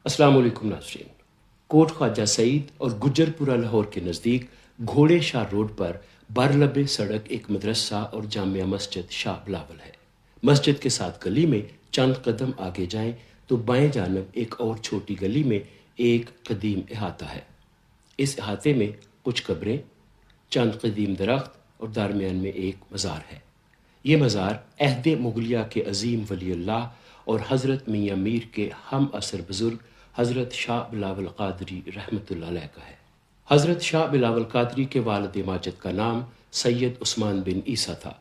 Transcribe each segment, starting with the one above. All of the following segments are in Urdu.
السلام علیکم ناظرین۔ کوٹ خواجہ سعید اور گجر پورہ لاہور کے نزدیک گھوڑے شاہ روڈ پر برلب سڑک ایک مدرسہ اور جامعہ مسجد شاہ بلاول ہے۔ مسجد کے ساتھ گلی میں چند قدم آگے جائیں تو بائیں جانب ایک اور چھوٹی گلی میں ایک قدیم احاطہ ہے۔ اس احاطے میں کچھ قبریں، چند قدیم درخت اور درمیان میں ایک مزار ہے۔ یہ مزار عہد مغلیہ کے عظیم ولی اللہ اور حضرت میاں میر کے ہم عصر بزرگ حضرت شاہ بلاول قادری رحمۃ اللہ علیہ کا ہے۔ حضرت شاہ بلاول قادری کے والد ماجد کا نام سید عثمان بن عیسیٰ تھا۔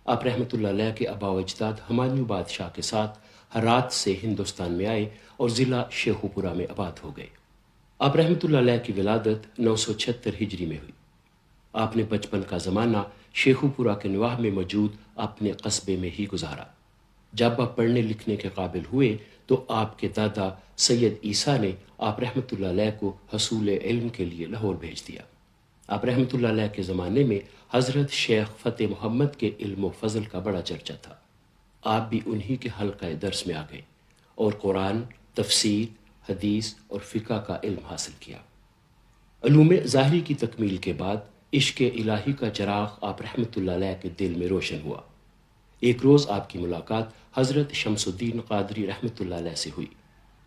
آپ رحمۃ اللہ علیہ کے آباء و اجداد ہمایوں بادشاہ کے ساتھ ہرات سے ہندوستان میں آئے اور ضلع شیخو پورہ میں آباد ہو گئے۔ آپ رحمۃ اللہ علیہ کی ولادت 976 ہجری میں ہوئی۔ آپ نے بچپن کا زمانہ شیخو پورہ کے نواح میں موجود اپنے قصبے میں ہی گزارا۔ جب آپ پڑھنے لکھنے کے قابل ہوئے تو آپ کے دادا سید عیسیٰ نے آپ رحمۃ اللہ علیہ کو حصول علم کے لیے لاہور بھیج دیا۔ آپ رحمۃ اللہ علیہ کے زمانے میں حضرت شیخ فتح محمد کے علم و فضل کا بڑا چرچا تھا۔ آپ بھی انہی کے حلقہ درس میں آ گئے اور قرآن، تفسیر، حدیث اور فقہ کا علم حاصل کیا۔ علوم ظاہری کی تکمیل کے بعد عشق الہی کا چراغ آپ رحمۃ اللہ علیہ کے دل میں روشن ہوا۔ ایک روز آپ کی ملاقات حضرت شمس الدین قادری رحمۃ اللہ علیہ سے ہوئی۔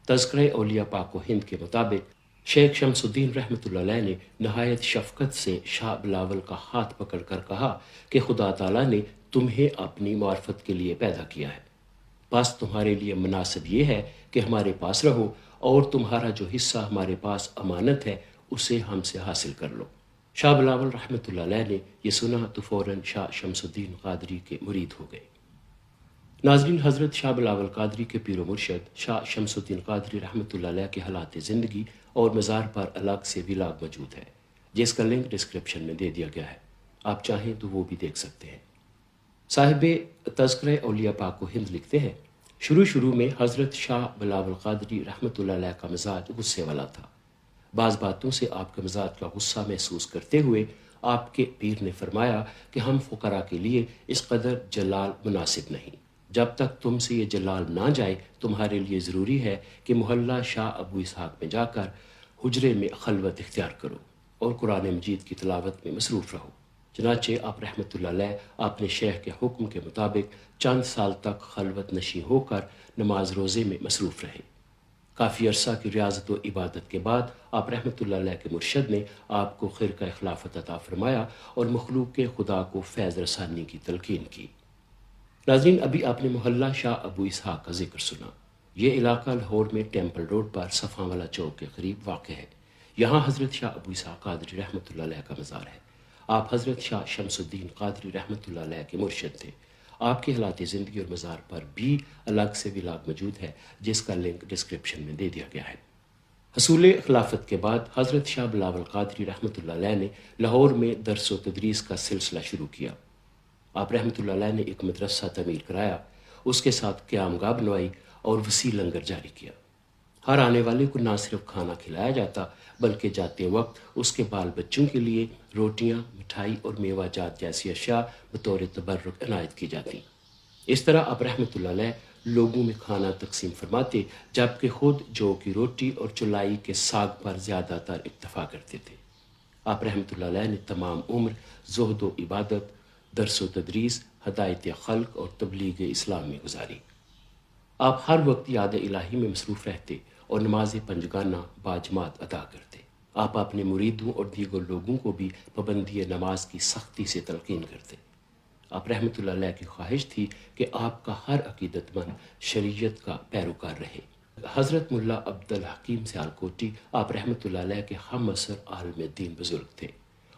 تذکرہ اولیاء پاک و ہند کے مطابق شیخ شمس الدین رحمۃ اللہ علیہ نے نہایت شفقت سے شاہ بلاول کا ہاتھ پکڑ کر کہا کہ خدا تعالیٰ نے تمہیں اپنی معرفت کے لیے پیدا کیا ہے، بس تمہارے لیے مناسب یہ ہے کہ ہمارے پاس رہو اور تمہارا جو حصہ ہمارے پاس امانت ہے اسے ہم سے حاصل کر لو۔ شاہ بلاول رحمۃ اللہ علیہ نے یہ سنا تو فوراً شاہ شمس الدین قادری کے مرید ہو گئے۔ ناظرین، حضرت شاہ بلاول قادری کے پیر و مرشد شاہ شمس الدین قادری رحمۃ اللہ علیہ کے حالات زندگی اور مزار پر الگ سے ولاگ موجود ہے، جس کا لنک ڈسکرپشن میں دے دیا گیا ہے، آپ چاہیں تو وہ بھی دیکھ سکتے ہیں۔ صاحب تذکرہ اولیاء پاک و ہند لکھتے ہیں، شروع میں حضرت شاہ بلاول قادری رحمۃ اللہ علیہ کا مزاج غصے والا تھا۔ بعض باتوں سے آپ کے مزاج کا غصہ محسوس کرتے ہوئے آپ کے پیر نے فرمایا کہ ہم فقراء کے لیے اس قدر جلال مناسب نہیں۔ جب تک تم سے یہ جلال نہ جائے تمہارے لیے ضروری ہے کہ محلہ شاہ ابو اسحاق میں جا کر حجرے میں خلوت اختیار کرو اور قرآن مجید کی تلاوت میں مصروف رہو۔ چنانچہ آپ رحمۃ اللہ علیہ اپنے شیخ کے حکم کے مطابق چند سال تک خلوت نشین ہو کر نماز روزے میں مصروف رہے۔ کافی عرصہ کی ریاضت و عبادت کے بعد آپ رحمۃ اللہ علیہ کے مرشد نے آپ کو خرقہ خلافت عطا فرمایا اور مخلوق کے خدا کو فیض رسانی کی تلقین کی۔ ناظرین، ابھی آپ نے محلہ شاہ ابو اسحاق کا ذکر سنا۔ یہ علاقہ لاہور میں ٹیمپل روڈ پر صفا والا چوک کے قریب واقع ہے۔ یہاں حضرت شاہ ابو اسحاق قادری رحمۃ اللہ علیہ کا مزار ہے۔ آپ حضرت شاہ شمس الدین قادری رحمۃ اللہ علیہ کے مرشد تھے۔ آپ کے حالات زندگی اور مزار پر بھی الگ سے ولاگ موجود ہے، جس کا لنک ڈسکرپشن میں دے دیا گیا ہے۔ حصول خلافت کے بعد حضرت شاہ بلاول قادری رحمۃ اللہ علیہ نے لاہور میں درس و تدریس کا سلسلہ شروع کیا۔ آپ رحمۃ اللہ علیہ نے ایک مدرسہ تعمیر کرایا، اس کے ساتھ قیام گاہ بنوائی اور وسیع لنگر جاری کیا۔ ہر آنے والے کو نہ صرف کھانا کھلایا جاتا بلکہ جاتے وقت اس کے بال بچوں کے لیے روٹیاں، مٹھائی اور میوہ جات جیسی اشیاء بطور تبرک عنایت کی جاتی۔ اس طرح آپ رحمۃ اللہ علیہ لوگوں میں کھانا تقسیم فرماتے، جبکہ خود جو کی روٹی اور چلائی کے ساگ پر زیادہ تر اکتفا کرتے تھے۔ آپ رحمۃ اللہ علیہ نے تمام عمر زہد و عبادت، درس و تدریس، ہدایت خلق اور تبلیغ اسلام میں گزاری۔ آپ ہر وقت یاد الہی میں مصروف رہتے اور نماز پنجگانہ باجماعت ادا کرتے۔ آپ اپنے مریدوں اور دیگر لوگوں کو بھی پابندی نماز کی سختی سے تلقین کرتے۔ آپ رحمۃ اللہ علیہ کی خواہش تھی کہ آپ کا ہر عقیدت مند شریعت کا پیروکار رہے۔ حضرت ملا عبد الحکیم سیالکوٹی آپ رحمۃ اللہ علیہ کے ہم عصر عالم دین بزرگ تھے،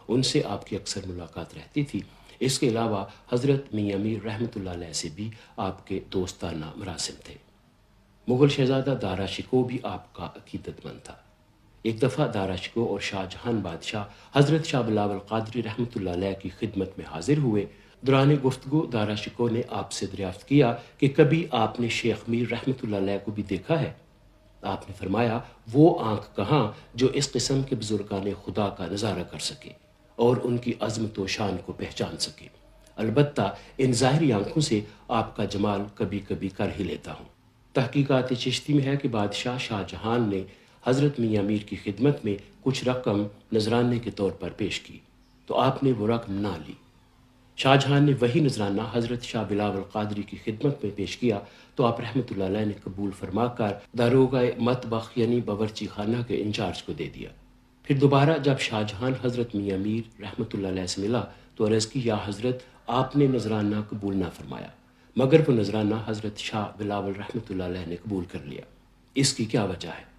ان سے آپ کی اکثر ملاقات رہتی تھی۔ اس کے علاوہ حضرت میاں میر رحمۃ اللہ علیہ سے بھی آپ کے دوستانہ مراسم تھے۔ مغل شہزادہ دارا شکوہ بھی آپ کا عقیدت مند تھا۔ ایک دفعہ دارا شکوہ اور شاہ جہان بادشاہ حضرت شاہ بلاول قادری رحمۃ اللہ علیہ کی خدمت میں حاضر ہوئے۔ دوران گفتگو دارا شکوہ نے آپ سے دریافت کیا کہ کبھی آپ نے شیخ میر رحمۃ اللہ علیہ کو بھی دیکھا ہے؟ آپ نے فرمایا، وہ آنکھ کہاں جو اس قسم کے بزرگان خدا کا نظارہ کر سکے اور ان کی عظمت و شان کو پہچان سکے۔ البتہ ان ظاہری آنکھوں سے آپ کا جمال کبھی کبھی کر ہی لیتا ہوں۔ تحقیقات چشتی میں ہے کہ بادشاہ شاہ جہان نے حضرت میاں میر کی خدمت میں کچھ رقم نذرانے کے طور پر پیش کی تو آپ نے وہ رقم نہ لی۔ شاہ جہان نے وہی نذرانہ حضرت شاہ بلاول قادری کی خدمت میں پیش کیا تو آپ رحمۃ اللہ علیہ نے قبول فرما کر داروغہ مطبخ یعنی باورچی خانہ کے انچارج کو دے دیا۔ پھر دوبارہ جب شاہ جہان حضرت میاں میر رحمۃ اللہ علیہ سے ملا تو عرض کی، یا حضرت آپ نے نذرانہ قبول نہ فرمایا، مگر وہ نذرانہ حضرت شاہ بلاول رحمۃ اللہ علیہ نے قبول کر لیا، اس کی کیا وجہ ہے؟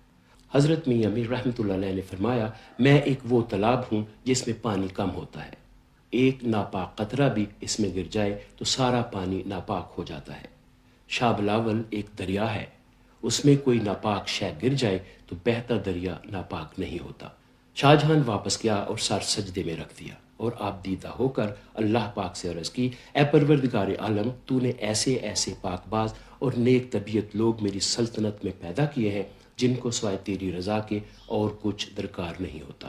حضرت میاں میر رحمۃ اللہ علیہ نے فرمایا، میں ایک وہ تالاب ہوں جس میں پانی کم ہوتا ہے، ایک ناپاک قطرہ بھی اس میں گر جائے تو سارا پانی ناپاک ہو جاتا ہے۔ شاہ بلاول ایک دریا ہے، اس میں کوئی ناپاک شے گر جائے تو بہتا دریا ناپاک نہیں ہوتا۔ شاہ جہان واپس گیا اور سر سجدے میں رکھ دیا اور آپ دیدہ ہو کر اللہ پاک سے عرض کی، اے پروردگار عالم، تو نے ایسے ایسے پاک باز اور نیک طبیعت لوگ میری سلطنت میں پیدا کیے ہیں جن کو سوائے تیری رضا کے اور کچھ درکار نہیں ہوتا۔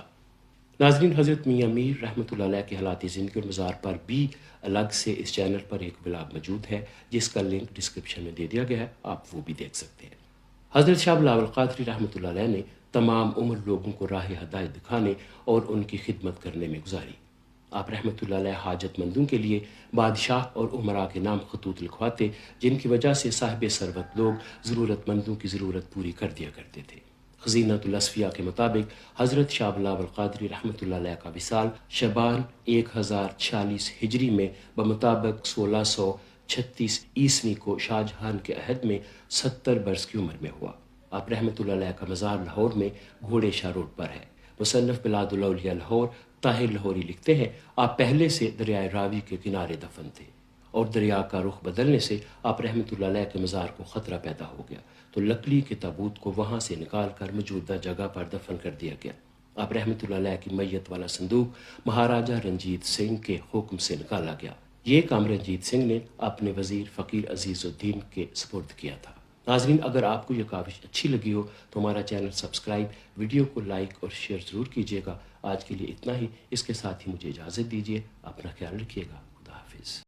ناظرین، حضرت میاں میر رحمۃ اللہ علیہ کے حالات زندگی اور مزار پر بھی الگ سے اس چینل پر ایک ولاگ موجود ہے جس کا لنک ڈسکرپشن میں دے دیا گیا ہے، آپ وہ بھی دیکھ سکتے ہیں۔ حضرت شاہ بلاول قادری رحمۃ اللہ علیہ نے تمام عمر لوگوں کو راہ ہدایت دکھانے اور ان کی خدمت کرنے میں گزاری۔ آپ رحمۃ اللہ علیہ حاجت مندوں کے لیے بادشاہ اور عمراء کے نام خطوط لکھواتے، جن کی وجہ سے صاحب ثروت لوگ ضرورت مندوں کی ضرورت پوری کر دیا کرتے تھے۔ خزینۃ الاصفیاء کے مطابق حضرت شاہ بلاول قادری رحمۃ اللہ علیہ کا وصال شعبان 1046 ہجری میں بمطابق 1636 عیسوی کو شاہ جہان کے عہد میں 70 برس کی عمر میں ہوا۔ آپ رحمۃ اللہ علیہ کا مزار لاہور میں گھوڑے شاہ روڈ پر ہے۔ مصنف بلاد الاولیاء لاہور طاہر لاہوری لکھتے ہیں، آپ پہلے سے دریائے راوی کے کنارے دفن تھے اور دریا کا رخ بدلنے سے آپ رحمۃ اللہ علیہ کے مزار کو خطرہ پیدا ہو گیا تو لکڑی کے تابوت کو وہاں سے نکال کر موجودہ جگہ پر دفن کر دیا گیا۔ آپ رحمۃ اللہ علیہ کی میت والا صندوق مہاراجہ رنجیت سنگھ کے حکم سے نکالا گیا۔ یہ کام رنجیت سنگھ نے اپنے وزیر فقیر عزیز الدین کے سپرد کیا تھا۔ ناظرین، اگر آپ کو یہ کاوش اچھی لگی ہو تو ہمارا چینل سبسکرائب، ویڈیو کو لائک اور شیئر ضرور کیجیے گا۔ آج کے لیے اتنا ہی، اس کے ساتھ ہی مجھے اجازت دیجیے، اپنا خیال رکھیے گا۔ خدا حافظ۔